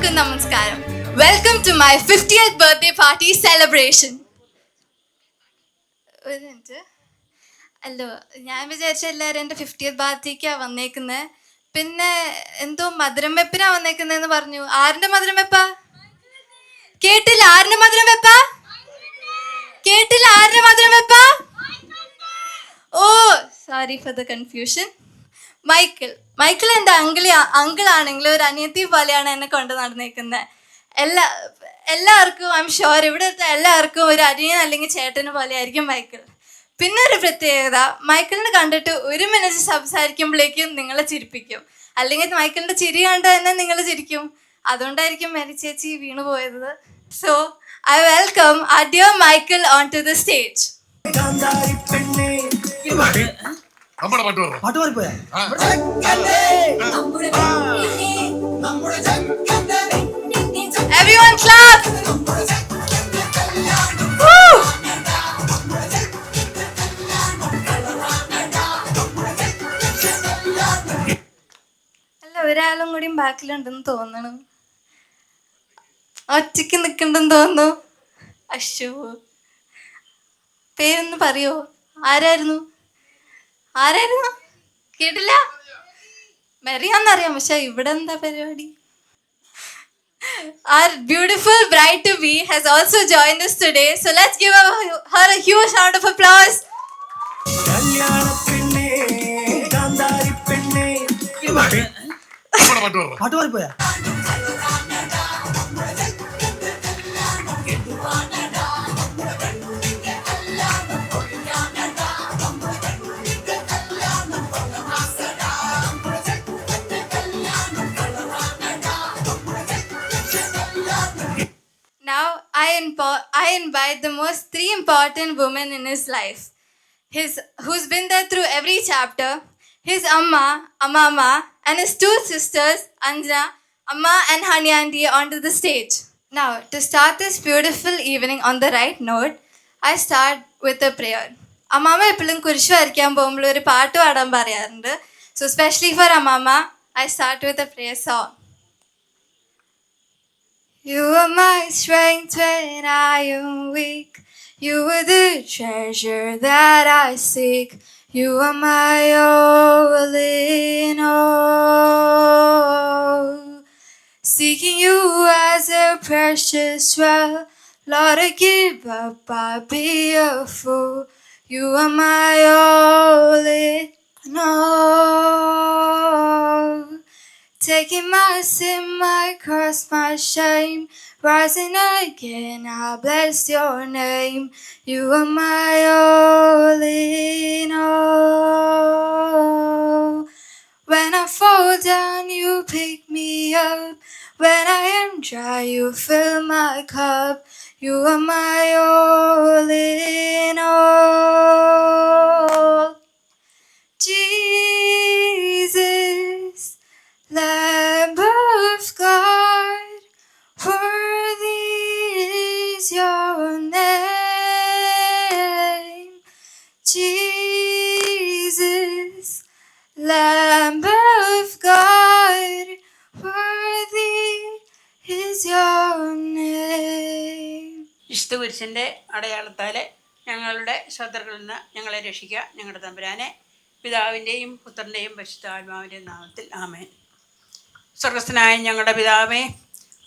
എല്ലാവർക്കും നമസ്കാരം. Welcome to my 50th birthday party celebration. ഒരു മിനിറ്റ്. അല്ലോ, ഞാൻ വിചാരിച്ച എല്ലാവരും എൻ്റെ 50th പാർട്ടിക്കാണ് വന്നേക്കുന്നത്. പിന്നെ എന്തോ മധുരം വെപ്പിനാ വന്നേക്കുന്നതെന്ന് പറഞ്ഞു. ആരുടെ മധുരം വെപ്പാ? കേട്ടില്ല. ആരുടെ മധുരം വെപ്പാ? കേട്ടില്ല. ആരുടെ മധുരം വെപ്പാ? ഓ, sorry for the confusion. Michael എൻ്റെ അങ്കിളാണെങ്കിലും ഒരു അനിയത്തി പോലെയാണ് എന്നെ കൊണ്ട് നടന്നേക്കുന്നത്. എല്ലാവർക്കും ഐ എം ഷുവർ ഇവിടുത്തെ എല്ലാവർക്കും ഒരു അനിയൻ അല്ലെങ്കിൽ ചേട്ടന് പോലെ ആയിരിക്കും മൈക്കിൾ. പിന്നെ ഒരു പ്രത്യേകത, മൈക്കിളിനെ കണ്ടിട്ട് 1 മിനിറ്റ് സംസാരിക്കുമ്പോഴേക്കും നിങ്ങളെ ചിരിപ്പിക്കും. അല്ലെങ്കിൽ മൈക്കിളിൻ്റെ ചിരി കണ്ട് തന്നെ നിങ്ങൾ ചിരിക്കും. അതുകൊണ്ടായിരിക്കും മേരി ചേച്ചി വീണു പോയത്. So I welcome our dear Michael onto the stage. Everyone clap. Woo! അല്ല, ഒരാളും കൂടി ബാക്കിലുണ്ടെന്ന് തോന്നണു. ഒറ്റയ്ക്ക് നിൽക്കണ്ടെന്ന് തോന്നുന്നു. അശ്ശോ, പേരൊന്ന് പറയോ? ആരായിരുന്നു? കേട്ടില്ല. മെറിയാന്നറിയാം, പക്ഷെ ഇവിടെ എന്താ പരിപാടി? Our beautiful bride to be has also joined us today, so let's give her a huge round of applause. Now I invite the most 3 important women in his life. Who's been there through every chapter. His Amama, and his 2 sisters, Anjana, Amma and Hani Aunty, onto the stage. Now, to start this beautiful evening on the right note, I start with a prayer. Amama എപ്പോഴും കുരിശ് വരയ്ക്കാൻ പോകുമ്പോൾ ഒരു പാട്ട് പാടാൻ പറയാറുണ്ട്. So especially for Amama, I start with a prayer song. You are my strength when I am weak. You are the treasure that I seek. You are my all in all. Seeking you as a precious well. Lord, I give up, I'll be a fool. You are my all in all. Taking my sin, my cross, my shame. Rising again, I'll bless your name. You are my all in all. When I fall down, you pick me up. When I am dry, you fill my cup. You are my all in all. Jesus, Lamb of God, worthy is your name. Jesus, Lamb of God, worthy is your name. ക്രിസ്തുവിന്റെ അടയാളത്താലെ ഞങ്ങളുടെ ശത്രുക്കളിൽ നിന്ന് ഞങ്ങളെ രക്ഷിക്കുക, ഞങ്ങളുടെ തമ്പുരാനെ. പിതാവിൻ്റെയും പുത്രൻ്റെയും പരിശുദ്ധാത്മാവിൻ്റെയും നാമത്തിൽ ആമേൻ. സ്വർഗസ്ഥനായ ഞങ്ങളുടെ പിതാവേ,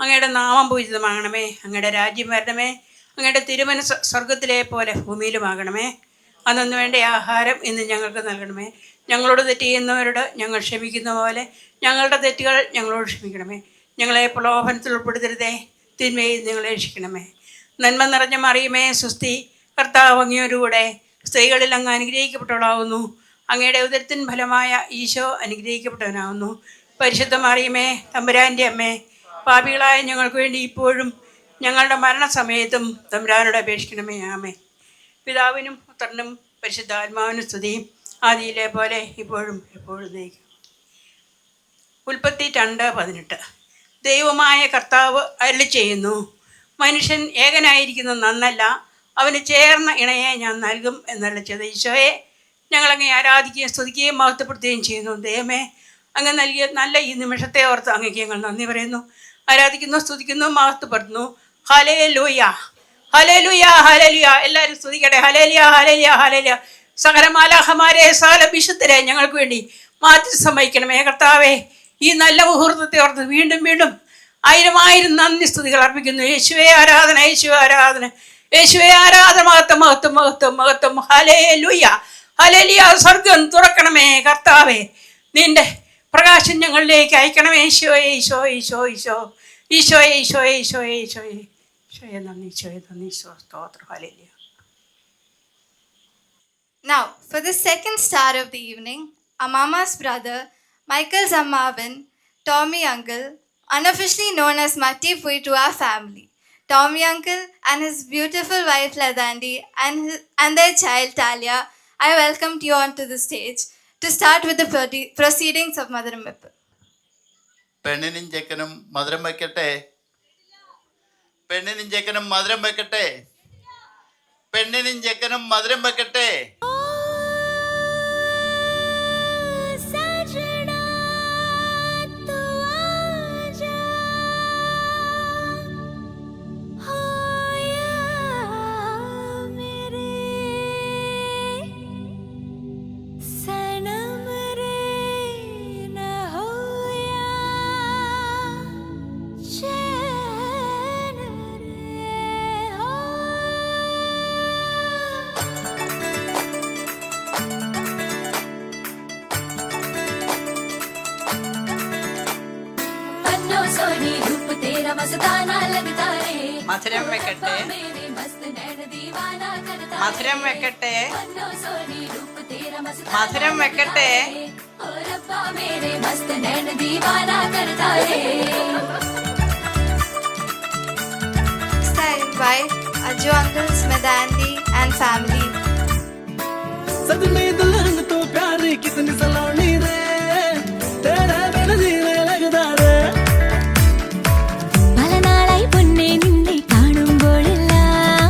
അങ്ങയുടെ നാമം പൂജിതമാകണമേ. അങ്ങയുടെ രാജ്യം വരണമേ. അങ്ങയുടെ തിരുമനസ്സ് സ്വർഗത്തിലെ പോലെ ഭൂമിയിലുമാകണമേ. അന്നു വേണ്ട ആഹാരം ഇന്ന് ഞങ്ങൾക്ക് നൽകണമേ. ഞങ്ങളോട് തെറ്റ് ചെയ്യുന്നവരോട് ഞങ്ങൾ ക്ഷമിക്കുന്ന പോലെ ഞങ്ങളുടെ തെറ്റുകൾ ഞങ്ങളോട് ക്ഷമിക്കണമേ. ഞങ്ങളെ പ്രലോഭനത്തിൽ ഉൾപ്പെടുത്തരുതേ, തിന്മയിൽ ഞങ്ങളെ രക്ഷിക്കണമേ. നന്മ നിറഞ്ഞ മറിയമേ, സ്വസ്തി, കർത്താവ് അങ്ങയോടുകൂടെ സ്ത്രീകളിൽ അങ്ങ് അനുഗ്രഹിക്കപ്പെട്ടവളാവുന്നു. അങ്ങയുടെ ഉദരത്തിൻ ഫലമായ ഈശോ അനുഗ്രഹിക്കപ്പെട്ടവനാവുന്നു. പരിശുദ്ധ മറിയമേ, തമ്പുരാൻ്റെ അമ്മേ, പാപികളായ ഞങ്ങൾക്ക് വേണ്ടി ഇപ്പോഴും ഞങ്ങളുടെ മരണസമയത്തും തമ്പുരാനോട് അപേക്ഷിക്കണമേ. ആമേ. പിതാവിനും പുത്രനും പരിശുദ്ധാത്മാവിനും സ്തുതിയും ആദിയിലെ പോലെ ഇപ്പോഴും എപ്പോഴും നയിക്കും. ഉൽപ്പത്തി 2:18. ദൈവമായ കർത്താവ് അരുളി ചെയ്യുന്നു, മനുഷ്യൻ ഏകനായിരിക്കുന്നത് നന്നല്ല, അവന് ചേർന്ന ഇണയെ ഞാൻ നൽകും എന്നുള്ള ചെയ്ത ഈശോയെ ഞങ്ങളങ്ങേ ആരാധിക്കുകയും സ്തുതിക്കുകയും മഹത്വപ്പെടുത്തുകയും ചെയ്യുന്നു. ദൈവമേ, അങ്ങ് നൽകിയ നല്ല ഈ നിമിഷത്തെ ഓർത്ത് അങ്ങേക്ക് ഞങ്ങൾ നന്ദി പറയുന്നു. ആരാധിക്കുന്നു, സ്തുതിക്കുന്നു, മഹത്വപ്പെടുത്തുന്നു. ഹല്ലേലൂയ, ഹല്ലേലൂയ, ഹല്ലേലൂയ. എല്ലാവരും സ്തുതിക്കട്ടെ. ഹല്ലേലൂയ, ഹല്ലേലൂയ, ഹല്ലേലൂയ. സകല മാലാഖമാരെ, സകല വിശുദ്ധരെ ഞങ്ങൾക്ക് വേണ്ടി മാറ്റി സമ്മതിക്കണമേ കർത്താവേ. ഈ നല്ല മുഹൂർത്തത്തെ ഓർത്ത് വീണ്ടും വീണ്ടും ആയിരം ആയിരം നന്ദി സ്തുതികൾ അർപ്പിക്കുന്നു. യേശുവേ ആരാധന, യേശുവേ ആരാധന, യേശുവേ ആരാധന. മഹത്വം, മഹത്വം, മഹത്വം, മഹത്വം. Hallelujah, hallelujah. സ്വർഗം തുറക്കണമേ കർത്താവേ. നിന്റെ പ്രകാശം ഞങ്ങളിലേക്ക് അയക്കണമേ. ഈശോയെ, ഈശോയെ, ഈശോ, ഈശോ, ഈശോയെ, ഈശോയെ, ഈശോയെ, ഈശോയെ, ഈശോയെ നന്ദി, ഈശോയെ നന്ദി, ഈശോ സ്തോത്രം. Hallelujah. Now, for the second star of the evening, Amama's brother, Michael Zamavin, Tommy Uncle, unofficially known as Matti Pui to our family. Tommy Uncle and his beautiful wife Ladandi and their child Talia, I welcomed you onto the stage to start with the proceedings of Maduram Vippu. പെണ്ണിനും ചെക്കനും മധുരം വെക്കട്ടെ. പെണ്ണിനും ചെക്കനും മധുരം വെക്കട്ടെ. പെണ്ണിനും ചെക്കനും മധുരം വെക്കട്ടെ. മധുരം വെക്കട്ടെ, മധുരം വെക്കട്ടെ, മധുരം വെക്കട്ടെ. I invite Ajju Uncle, Smedandi and family. सजने दुल्हन तो प्यारी कितनी सलोनी रे, तेरा बिन जीने लगता रे. പല നാളായി പൊന്നെ നിന്നെ കാണുമ്പോഴെല്ലാം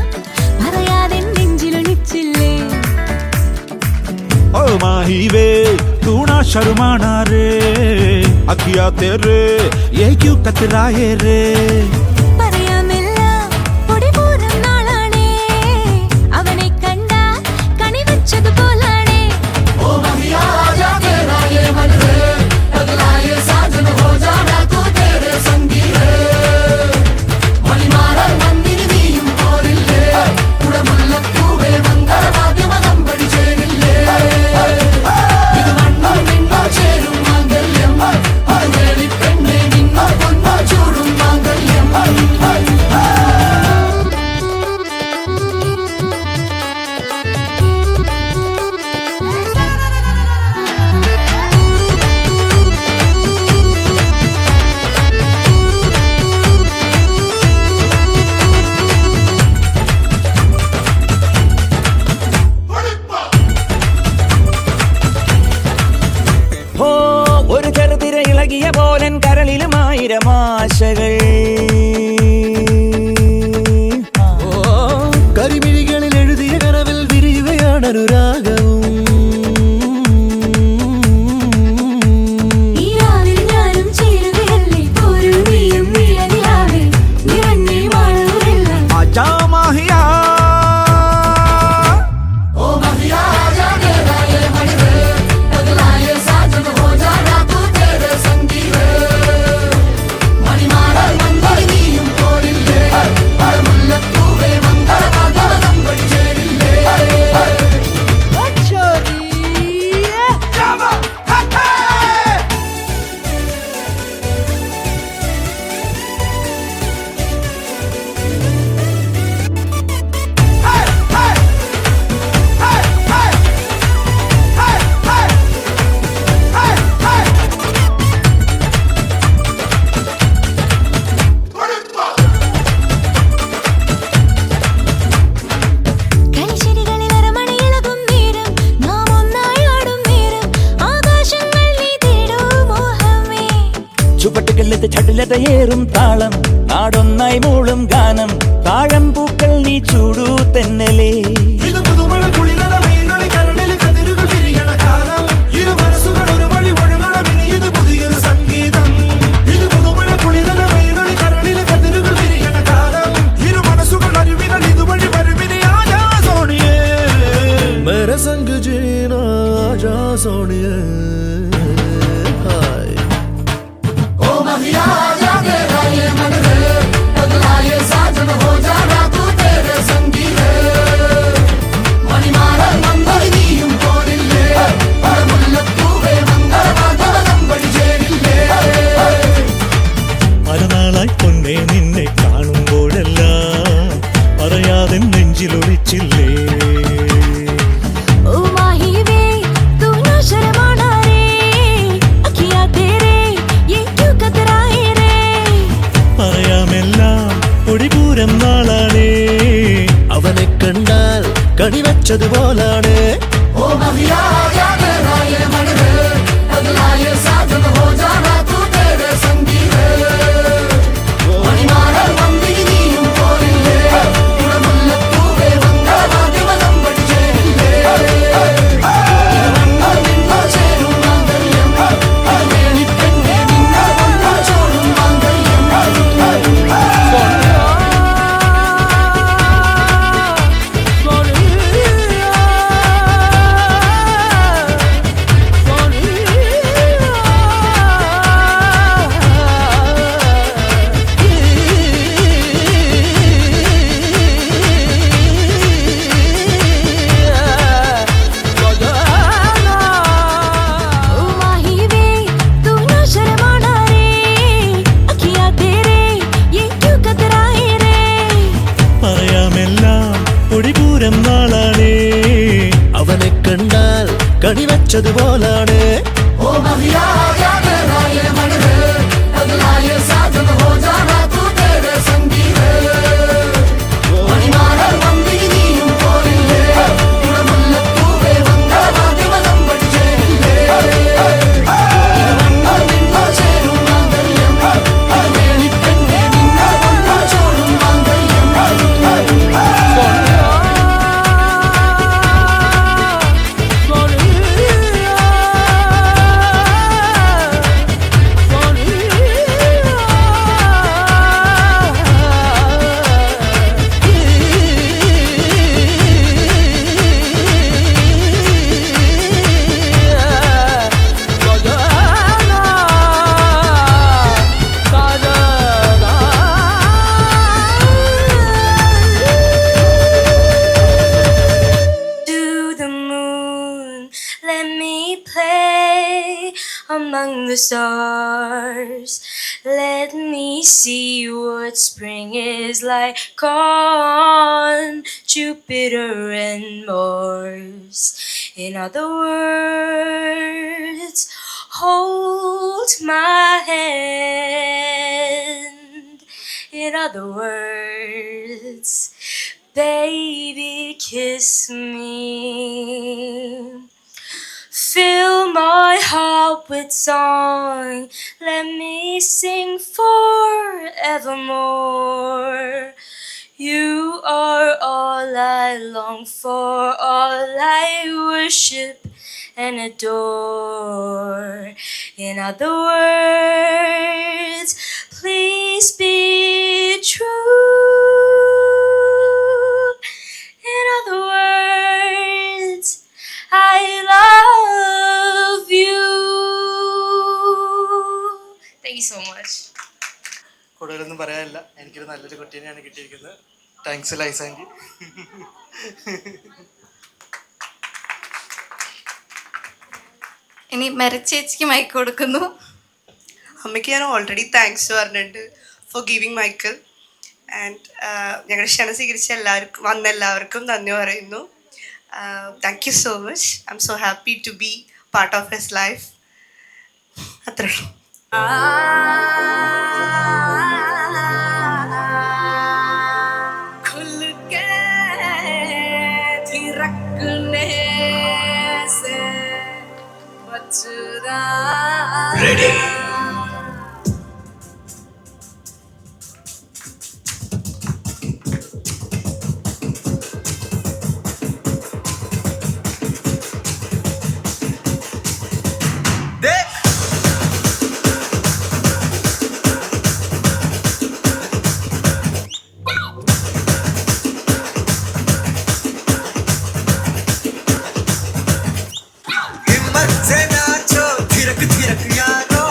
പറയാതെ നെഞ്ചിലൊളിച്ചില്ലേ. ओ माही वे तू ना शर्माना रे, अखिया तेरे ये क्यों कतराए रे. പറയാമെല്ലാം പൊടിപൂരം നാളാണേ, അവനെ കണ്ടാ കണി വെച്ചതുപോലാണേ. ओ महिया आजा तेरा ये मन रे, पगला ये साजन हो जाना तू तेरे संगी रे. मणिमार मंदिर नीയും പോരില്ലേ, കുടമുല്ലപ്പൂവേ മംഗളവാദ്യമകം പഠിച്ചേരില്ലേ. ഇത് മണ്ണും മിണ്ണും ചേരും മാംഗല്യം, അത് വേലി പെണ്ണെ നിന്നോ പൊന്നോ ചൂടും മാംഗല്യം. ഹോ ഒരു ചെറുതിര ഇളകിയ പോലൻ കരളിലും ആയിരം ആശകൾ. കരിമിഴികളിൽ എഴുതിയ കനവിൽ വിരിയുകയാണ് അനുരാഗവും. ഈ രാവിൽ ഞാനും ചേരുകയല്ലേ, പോരു നീയും നീളനിലാവേ, നിറഞ്ഞേ വാഴൂരെല്ലാം. आजा माहिया ओ महिया आजा तेरा ये मन रे, पगला ये साजन हो जाना तू तेरे संगी रे. मणिमार मंदिर नीയും പോരില്ലേ, കുടമുല്ലപ്പൂവേ മംഗളവാദ്യമകം പഠിച്ചേരില്ലേ. കളിശിരികളിൽ അരമണിയിളകും നേരം, നാം ഒന്നായി ആടും നേരം, ആകാശങ്ങൾ നീ തേടൂ മോഹമേ. ചുവട്ടുകളിൽ ചടുലതയേറും താളം, നാടൊന്നായി മൂളും ഗാനം, താഴം പൂക്കൾ നീ ചൂടൂ തെന്നലേ. ഇത് പുതുമഴ കുളിരണ മീനുകളി കരളിൽ കതിരുകൾ വിരിയണ കാലം, ഇരു മനസ്സുകൾ ഒരു വഴി ഒഴുകണം, ഇനി ഇത് പുതിയൊരു സംഗീതം. ഇത് പുതുമഴ കുളിരണ മീനുകളി പല നാളായി പൊന്നെ നിന്നെ കാണുമ്പോഴെല്ലാം പറയാതെ നെഞ്ചിലൊളിച്ചില്ലേ ओ माही वे तू ना शर्माना रे अखियां तेरे ये क्यों कतराए रे പറയാമെല്ലാം ഒടിപൂരം നാളാണേ അവനെ കണ്ടാൽ കണിവച്ചതുപോലാണ് ओ माही वे तू ना शर्माना रे अखियां तेरे ये क्यों कतराए रे പറയാമെല്ലാം ഒടിപൂരം നാളാണേ അവനെ കണ്ടാൽ കണിവച്ചതുപോലാണ് To the moon, let me play among the stars. Let me see what spring is like on Jupiter and Mars. In other words, hold my hand. In other words, baby, kiss me. Fill my heart with song. Let me sing forevermore. You are all I long for, all I worship and adore. In other words, please be true. In other words, I love you. Thank you so much. കൂടുതലൊന്നും പറയാനില്ല. എനിക്കൊരു നല്ലൊരു കുട്ടീനെയാണ് കിട്ടിയിരിക്കുന്നത്. Thanks ലൈസ anti. ഇനി മെറിച്ചേച്ചിക്ക് mic കൊടുക്കുന്നു. അമ്മയ്ക്ക് ഞാൻ ഓൾറെഡി താങ്ക്സ് പറഞ്ഞിട്ടുണ്ട് ഫോർ ഗിവിങ് മൈക്കിൾ. ആൻഡ് ഞങ്ങളുടെ ക്ഷണം സ്വീകരിച്ച എല്ലാവർക്കും നന്ദി പറയുന്നു. Thank you so much. I'm so happy to be part of his life. അത്രേ ഉള്ളൂ. Ready. हिम्मत से नाचो, थिरक थिरक यारो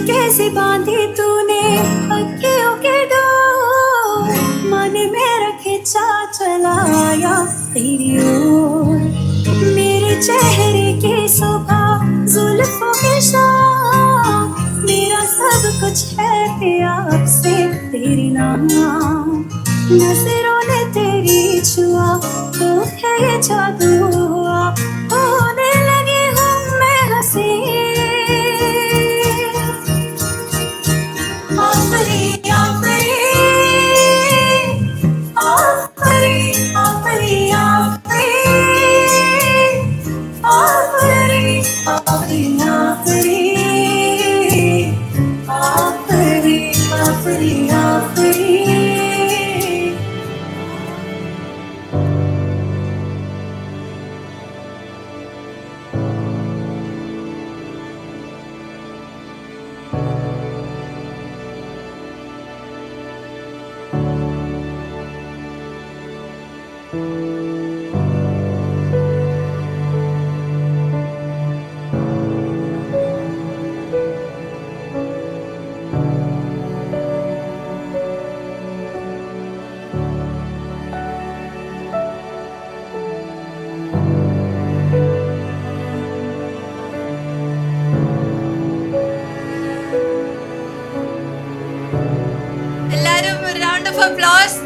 कैसे बांधी तूने अखियों के डोर, मन में रखे चा चलाया तेरी ओर, मेरे चेहरे की सुबह जुल्फों के शाम, मेरा सब कुछ है प्यार से तेरे नाम, नजरों ने तेरी छुआ तो है ये जादू हुआ, होने लगी हूँ मैं हंसी, आफरी आफरी आफरी आफरी आफरी आफरी आफरी आफरी आफरी आफरी आफरी। എല്ലാവരും ഒരു round of applause.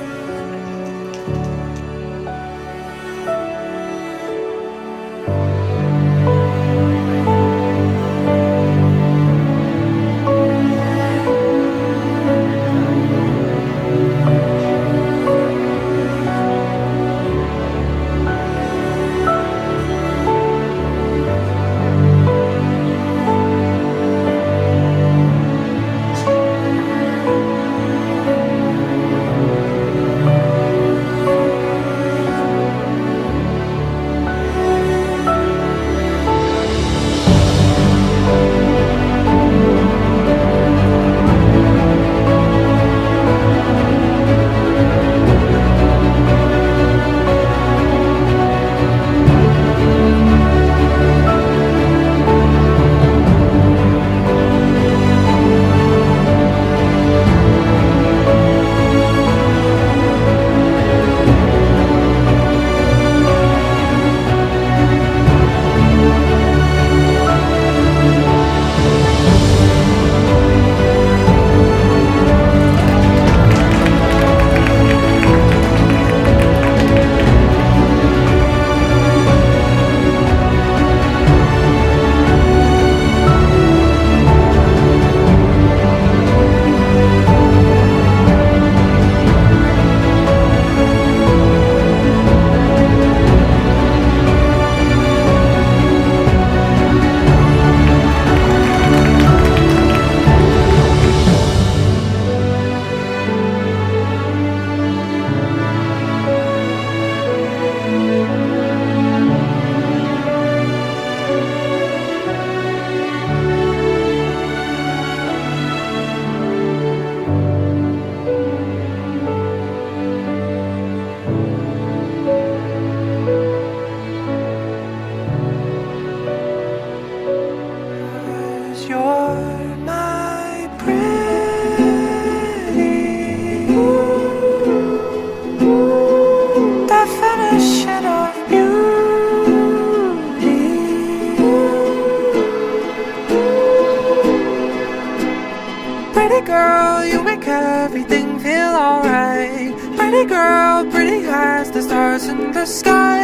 Pretty girl, you make everything feel alright. Pretty girl, pretty as the stars in the sky.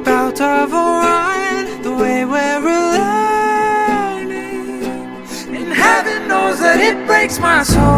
About of Orion, the way we're aligning. And heaven knows that it breaks my soul